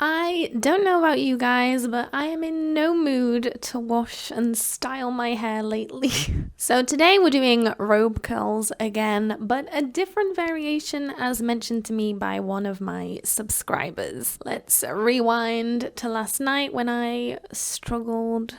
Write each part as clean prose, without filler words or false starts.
I don't know about you guys, but I am in no mood to wash and style my hair lately. So today we're doing robe curls again, but a different variation as mentioned to me by one of my subscribers. Let's rewind to last night when I struggled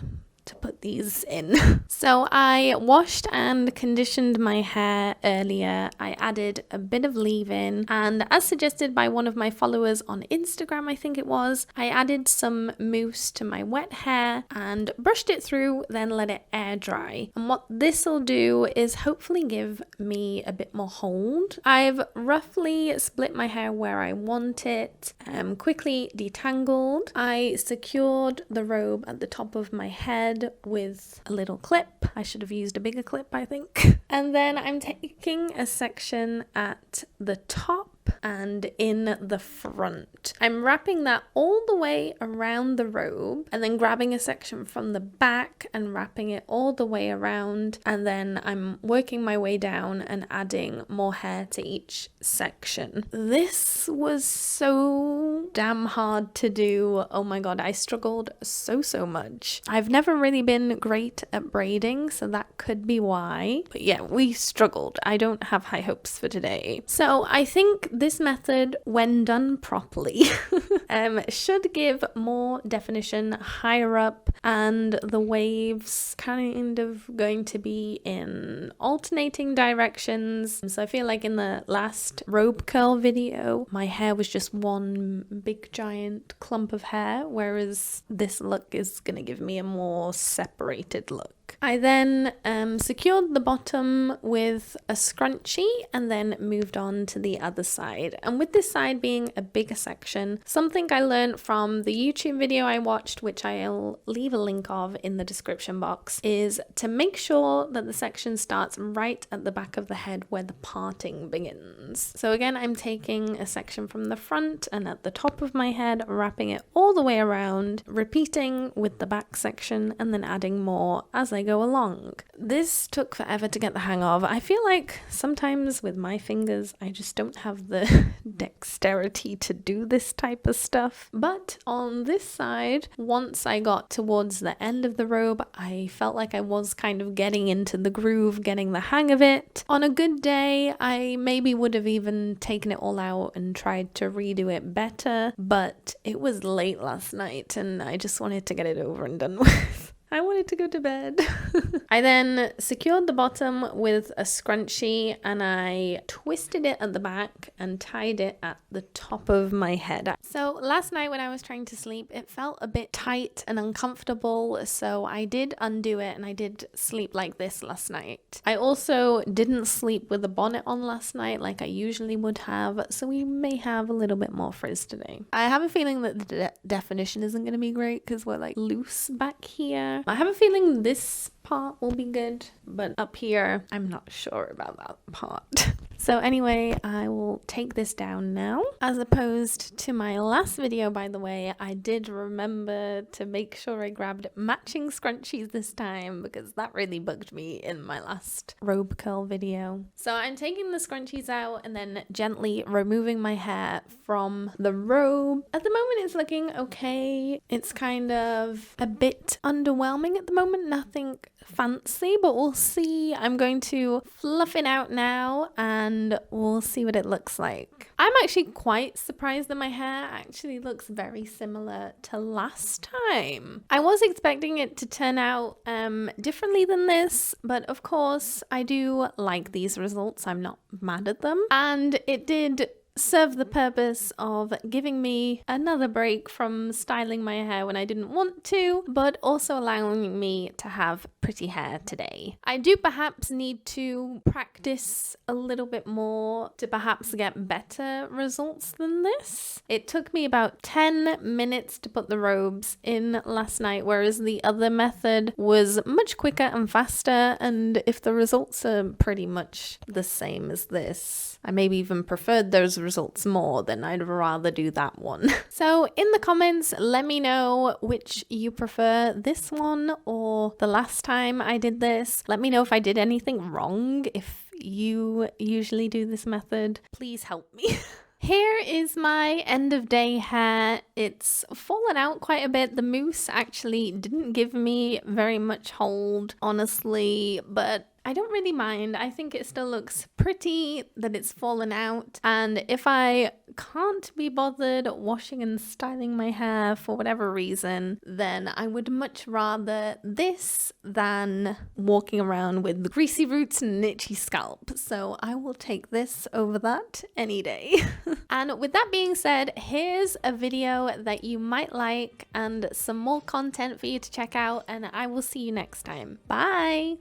to put these in. So I washed and conditioned my hair earlier. I added a bit of leave-in, and as suggested by one of my followers on Instagram, I think it was, I added some mousse to my wet hair and brushed it through, then let it air dry. And what this will do is hopefully give me a bit more hold. I've roughly split my hair where I want it, quickly detangled. I secured the robe at the top of my head with a little clip. I should have used a bigger clip, I think. And then I'm taking a section at the top and in the front. I'm wrapping that all the way around the robe and then grabbing a section from the back and wrapping it all the way around, and then I'm working my way down and adding more hair to each section. This was so damn hard to do. Oh my god, I struggled so much. I've never really been great at braiding, so that could be why. But yeah, we struggled. I don't have high hopes for today. So I think this method, when done properly, should give more definition higher up, and the waves kind of going to be in alternating directions. So I feel like in the last robe curl video, my hair was just one big giant clump of hair, whereas this look is going to give me a more separated look. I then secured the bottom with a scrunchie and then moved on to the other side. And with this side being a bigger section, something I learned from the YouTube video I watched, which I'll leave a link of in the description box, is to make sure that the section starts right at the back of the head where the parting begins. So again, I'm taking a section from the front and at the top of my head, wrapping it all the way around, repeating with the back section and then adding more as I go along. This took forever to get the hang of. I feel like sometimes with my fingers I just don't have the dexterity to do this type of stuff. But on this side, once I got towards the end of the robe, I felt like I was kind of getting into the groove, getting the hang of it. On a good day, I maybe would have even taken it all out and tried to redo it better, but it was late last night and I just wanted to get it over and done with. I wanted to go to bed. I then secured the bottom with a scrunchie and I twisted it at the back and tied it at the top of my head. So last night when I was trying to sleep, it felt a bit tight and uncomfortable, so I did undo it and I did sleep like this last night. I also didn't sleep with a bonnet on last night like I usually would have, so we may have a little bit more frizz today. I have a feeling that the definition isn't going to be great because we're like loose back here. I have a feeling this part will be good, but up here, I'm not sure about that part. So anyway, I will take this down now. As opposed to my last video, by the way, I did remember to make sure I grabbed matching scrunchies this time because that really bugged me in my last robe curl video. So I'm taking the scrunchies out and then gently removing my hair from the robe. At the moment, it's looking okay. It's kind of a bit underwhelming at the moment, nothing fancy, but we'll see. I'm going to fluff it out now and we'll see what it looks like. I'm actually quite surprised that my hair actually looks very similar to last time. I was expecting it to turn out differently than this, but of course I do like these results. I'm not mad at them, and it did serve the purpose of giving me another break from styling my hair when I didn't want to, but also allowing me to have pretty hair today. I do perhaps need to practice a little bit more to perhaps get better results than this. It took me about 10 minutes to put the robes in last night, whereas the other method was much quicker and faster, and if the results are pretty much the same as this, I maybe even preferred those results more, then I'd rather do that one. So in the comments, let me know which you prefer, this one or the last time I did this. Let me know if I did anything wrong, if you usually do this method. Please help me. Here is my end of day hair. It's fallen out quite a bit. The mousse actually didn't give me very much hold, honestly, but I don't really mind. I think it still looks pretty that it's fallen out. And if I can't be bothered washing and styling my hair for whatever reason, then I would much rather this than walking around with greasy roots and an itchy scalp. So I will take this over that any day. And with that being said, here's a video that you might like and some more content for you to check out, and I will see you next time. Bye!